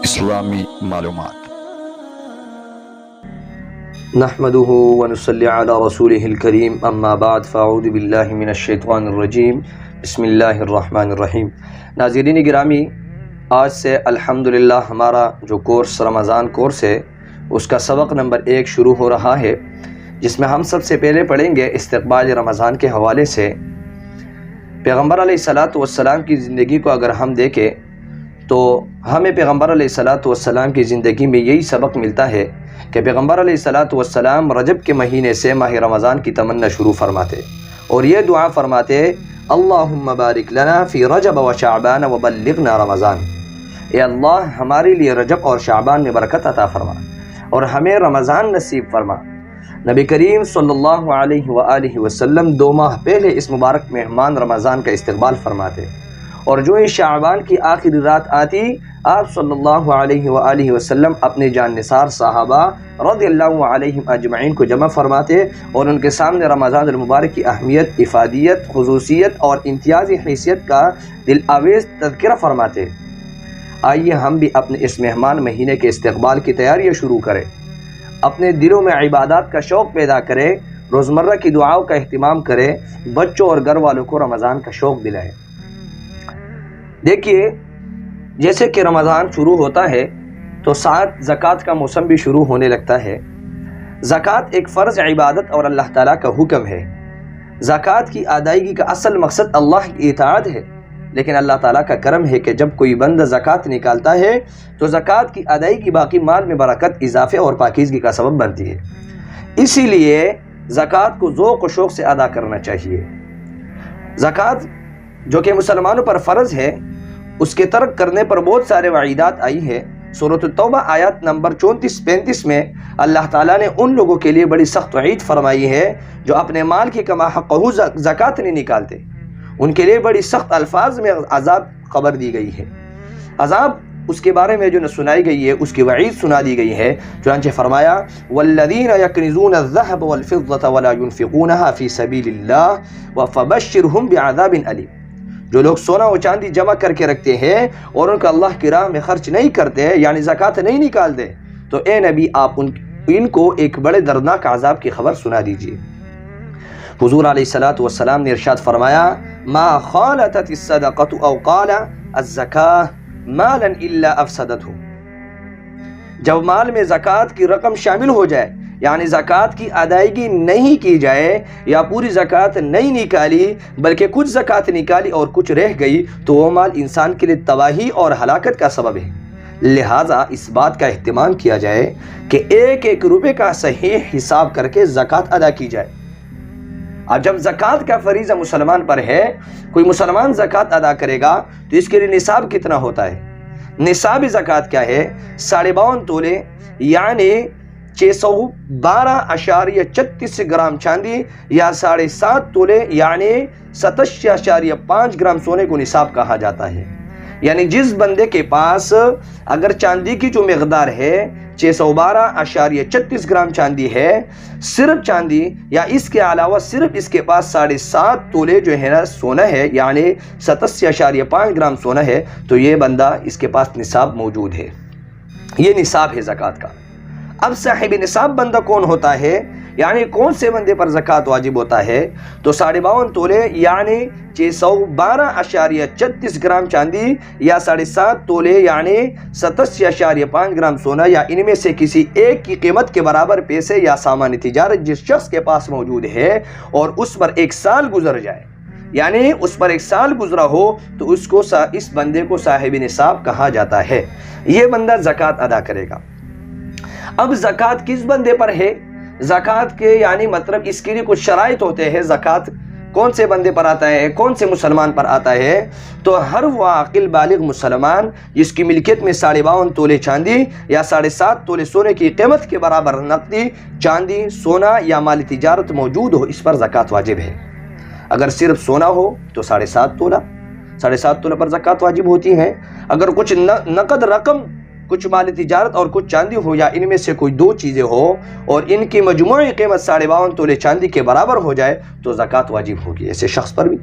اسلامی معلومات۔ نحمده ونصلی علی رسولہ الکریم، اما بعد فاعوذ باللہ من الشیطان الرجیم، بسم اللہ الرحمن الرحیم۔ ناظرین گرامی، آج سے الحمدللہ ہمارا جو کورس رمضان کورس ہے اس کا سبق نمبر 1 شروع ہو رہا ہے، جس میں ہم سب سے پہلے پڑھیں گے استقبال رمضان کے حوالے سے پیغمبر علیہ السلام کی زندگی کو اگر ہم دیکھیں تو ہمیں پیغمبر علیہ السلام کی زندگی میں یہی سبق ملتا ہے کہ پیغمبر علیہ السلام رجب کے مہینے سے ماہ رمضان کی تمنا شروع فرماتے اور یہ دعا فرماتے، اللہم بارک لنا فی رجب و شعبان و بلغنا رمضان۔ اے اللہ ہمارے لیے رجب اور شعبان میں برکت عطا فرما اور ہمیں رمضان نصیب فرما۔ نبی کریم صلی اللہ علیہ وآلہ وسلم 2 ماہ پہلے اس مبارک مہمان رمضان کا استقبال فرماتے اور جو ہی شعبان کی آخری رات آتی، آپ صلی اللہ علیہ وآلہ وسلم اپنے جان نثار صحابہ رضی اللہ علیہم اجمعین کو جمع فرماتے اور ان کے سامنے رمضان المبارک کی اہمیت، افادیت، خصوصیت اور امتیازی حیثیت کا دل آویز تذکرہ فرماتے۔ آئیے ہم بھی اپنے اس مہمان مہینے کے استقبال کی تیاریاں شروع کریں، اپنے دلوں میں عبادات کا شوق پیدا کریں، روزمرہ کی دعاؤں کا اہتمام کریں، بچوں اور گھر والوں کو رمضان کا شوق دلائیں۔ دیکھیے، جیسے کہ رمضان شروع ہوتا ہے تو ساتھ زکوٰۃ کا موسم بھی شروع ہونے لگتا ہے۔ زکوٰۃ ایک فرض عبادت اور اللہ تعالیٰ کا حکم ہے۔ زکوٰۃ کی ادائیگی کا اصل مقصد اللہ کی اطاعت ہے، لیکن اللہ تعالیٰ کا کرم ہے کہ جب کوئی بندہ زکوٰۃ نکالتا ہے تو زکوٰۃ کی ادائیگی باقی مال میں برکت، اضافے اور پاکیزگی کا سبب بنتی ہے۔ اسی لیے زکوٰۃ کو ذوق و شوق سے ادا کرنا چاہیے۔ زکوٰۃ جو کہ مسلمانوں پر فرض ہے، اس کے ترک کرنے پر بہت سارے وعیدات آئی ہیں۔ سورۃ التوبہ آیات نمبر 34-35 میں اللہ تعالیٰ نے ان لوگوں کے لیے بڑی سخت وعید فرمائی ہے جو اپنے مال کی کما حقہ زکوٰۃ نہیں نکالتے۔ ان کے لیے بڑی سخت الفاظ میں عذاب خبر دی گئی ہے۔ عذاب اس کے بارے میں جو سنائی گئی ہے، اس کی وعید سنا دی گئی ہے۔ چنانچہ فرمایا، والذین یکنزون الذهب والفضة ولا ينفقونها في سبیل اللہ فبشرهم بعذاب علیم۔ جو لوگ سونا و چاندی جمع کر کے رکھتے ہیں اور ان کا اللہ کی راہ میں خرچ نہیں کرتے، یعنی زکوٰۃ نہیں نکالتے، تو اے نبی آپ ان کو ایک بڑے دردناک عذاب کی خبر سنا دیجیے۔ حضور علیہ السلام نے ارشاد فرمایا، ما خالطت الصدقۃ او قال الزکاۃ مالا الا افسدته۔ جب مال میں زکوٰۃ کی رقم شامل ہو جائے، یعنی زکوٰۃ کی ادائیگی نہیں کی جائے یا پوری زکوٰۃ نہیں نکالی بلکہ کچھ زکوٰۃ نکالی اور کچھ رہ گئی، تو وہ مال انسان کے لیے تباہی اور ہلاکت کا سبب ہے۔ لہٰذا اس بات کا اہتمام کیا جائے کہ ایک ایک روپے کا صحیح حساب کر کے زکوٰۃ ادا کی جائے۔ اب جب زکوٰۃ کا فریضہ مسلمان پر ہے، کوئی مسلمان زکوٰۃ ادا کرے گا تو اس کے لیے نصاب کتنا ہوتا ہے؟ نصاب زکوٰۃ کیا ہے؟ 52.5 تولے یعنی 612.36 گرام چاندی یا 7.5 تولے یعنی 87.5 گرام سونے کو نصاب کہا جاتا ہے۔ یعنی جس بندے کے پاس اگر چاندی کی جو مقدار ہے 612.36 گرام چاندی ہے، صرف چاندی یا اس کے علاوہ صرف اس کے پاس 7.5 تولے جو ہے نا سونا ہے، یعنی 87.5 گرام سونا ہے، تو یہ بندہ اس کے پاس نصاب موجود ہے۔ یہ نصاب ہے زکوٰۃ کا۔ اب صاحب نصاب بندہ کون ہوتا ہے، یعنی کون سے بندے پر زکوٰۃ واجب ہوتا ہے؟ تو 52.5 تولے یعنی 612.36 گرام چاندی یا 7.5 تولے یعنی 87.5 گرام سونا یا ان میں سے کسی ایک کی قیمت کے برابر پیسے یا سامان تجارت جس شخص کے پاس موجود ہے اور اس پر 1 سال گزر جائے، یعنی اس پر 1 سال گزرا ہو تو اس بندے کو صاحب نصاب کہا جاتا ہے۔ یہ بندہ زکوٰۃ ادا کرے گا۔ اب زکوٰۃ کس بندے پر ہے؟ زکوٰۃ کے یعنی مطلب اس کے لیے کچھ شرائط ہوتے ہیں۔ زکوٰۃ کون سے بندے پر آتا ہے، کون سے مسلمان پر آتا ہے؟ تو ہر وہ عاقل بالغ مسلمان جس کی ملکیت میں 52.5 تولے چاندی یا 7.5 تولے سونے کی قیمت کے برابر نقدی چاندی، سونا یا مالی تجارت موجود ہو، اس پر زکوٰۃ واجب ہے۔ اگر صرف سونا ہو تو 7.5 تولہ پر زکوٰۃ واجب ہوتی ہے۔ اگر کچھ نقد رقم، کچھ مالی تجارت اور کچھ چاندی ہو یا ان میں سے کوئی 2 چیزیں ہو اور ان کی مجموعی قیمت 52.5 تولے چاندی کے برابر ہو جائے تو زکوٰۃ واجب ہوگی ایسے شخص پر بھی۔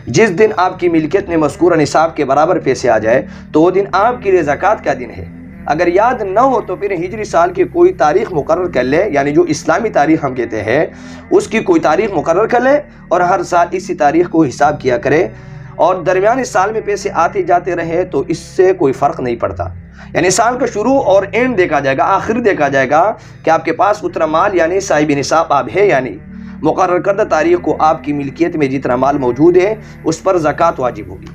جس دن آپ کی ملکیت میں مذکورہ نصاب کے برابر پیسے آ جائے تو وہ دن آپ کے لیے زکوٰۃ کا دن ہے، اگر یاد نہ ہو تو پھر ہجری سال کی کوئی تاریخ مقرر کر لے، یعنی جو اسلامی تاریخ ہم کہتے ہیں اس کی کوئی تاریخ مقرر کر لے اور ہر سال اسی تاریخ کو حساب کیا کرے، اور درمیانی سال میں پیسے آتے جاتے رہے تو اس سے کوئی فرق نہیں پڑتا۔ یعنی سال کا شروع اور اینڈ دیکھا جائے گا، آخر دیکھا جائے گا کہ آپ کے پاس اتنا مال یعنی صاحب نصاب آپ ہے، یعنی مقرر کردہ تاریخ کو آپ کی ملکیت میں جتنا مال موجود ہے اس پر زکوٰۃ واجب ہوگی۔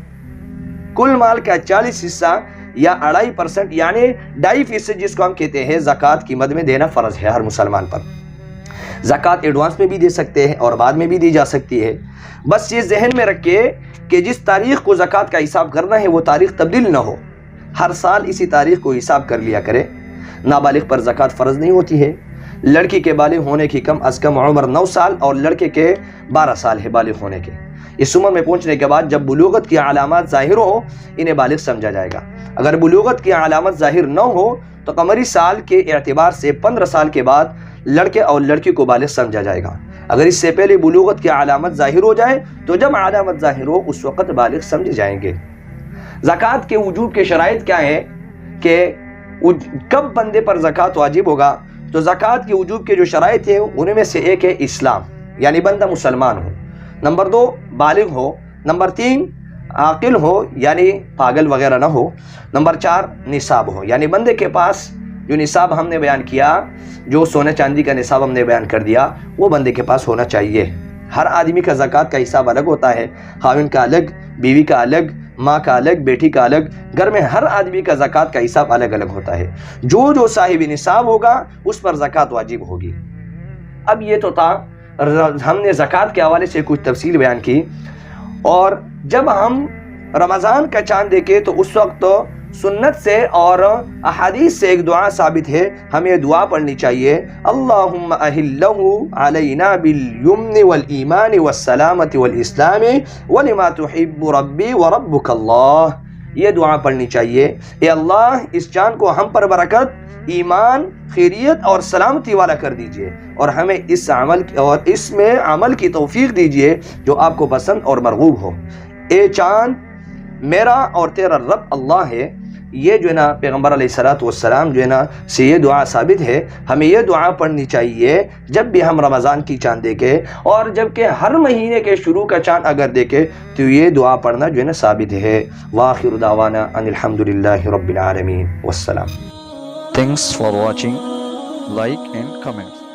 کل مال کا 40 حصہ یا 2.5% یعنی 2.5% جس کو ہم کہتے ہیں زکوٰۃ کی مد میں دینا فرض ہے ہر مسلمان پر۔ زکوٰۃ ایڈوانس میں بھی دے سکتے ہیں اور بعد میں بھی دی جا سکتی ہے، بس یہ ذہن میں رکھے کہ جس تاریخ کو زکوٰۃ کا حساب کرنا ہے وہ تاریخ تبدیل نہ ہو، ہر سال اسی تاریخ کو حساب کر لیا کرے۔ نابالغ پر زکوٰۃ فرض نہیں ہوتی ہے، لڑکی کے بالغ ہونے کی کم از کم عمر 9 سال اور لڑکے کے 12 سال ہے بالغ ہونے کے۔ اس عمر میں پہنچنے کے بعد جب بلوغت کی علامات ظاہر ہو انہیں بالغ سمجھا جائے گا۔ اگر بلوغت کی علامت ظاہر نہ ہو تو قمری سال کے اعتبار سے 15 سال کے بعد لڑکے اور لڑکی کو بالغ سمجھا جائے گا۔ اگر اس سے پہلے بلوغت کی علامت ظاہر ہو جائے تو جب علامت ظاہر ہو اس وقت بالغ سمجھے جائیں گے۔ زکوٰۃ کے وجوب کے شرائط کیا ہیں کہ کب بندے پر زکوٰۃ واجب ہوگا؟ تو زکوٰۃ کے وجوب کے جو شرائط ہیں ان میں سے ایک ہے اسلام، یعنی بندہ مسلمان ہو، نمبر 2 بالغ ہو، نمبر 3 عاقل ہو یعنی پاگل وغیرہ نہ ہو، نمبر 4 نصاب ہو، یعنی بندے کے پاس جو نصاب ہم نے بیان کیا، جو سونے چاندی کا نصاب ہم نے بیان کر دیا، وہ بندے کے پاس ہونا چاہیے۔ ہر آدمی کا زکوٰۃ کا حساب الگ ہوتا ہے، خاوند کا الگ، بیوی کا الگ، ماں کا الگ، بیٹی کا الگ، گھر میں ہر آدمی کا زکوٰۃ کا حساب الگ الگ ہوتا ہے۔ جو صاحب نصاب ہوگا اس پر زکوٰۃ واجب ہوگی۔ اب یہ تو تھا ہم نے زکوٰۃ کے حوالے سے کچھ تفصیل بیان کی، اور جب ہم رمضان کا چاند دیکھے تو اس وقت سنت سے اور احادیث سے ایک دعا ثابت ہے، ہمیں دعا پڑھنی چاہیے، اللہم اہلہ علینا بالیمن والایمان والسلامت والاسلام ولما تحب ربی وربک اللہ۔ یہ دعا پڑھنی چاہیے، اے اللہ اس چاند کو ہم پر برکت، ایمان، خیریت اور سلامتی والا کر دیجئے، اور ہمیں اس میں عمل کی توفیق دیجئے جو آپ کو پسند اور مرغوب ہو۔ اے چاند میرا اور تیرا رب اللہ ہے۔ یہ جو ہے نا پیغمبر علیہ السلام جو ہے نا سے یہ دعا ثابت ہے، ہمیں یہ دعا پڑھنی چاہیے جب بھی ہم رمضان کی چاند دیکھیں، اور جب کہ ہر مہینے کے شروع کا چاند اگر دیکھیں تو یہ دعا پڑھنا جو ہے نا ثابت ہے۔ وآخر دعوانا ان الحمدللہ رب العالمین والسلام۔ Thanks for watching. Like and comment.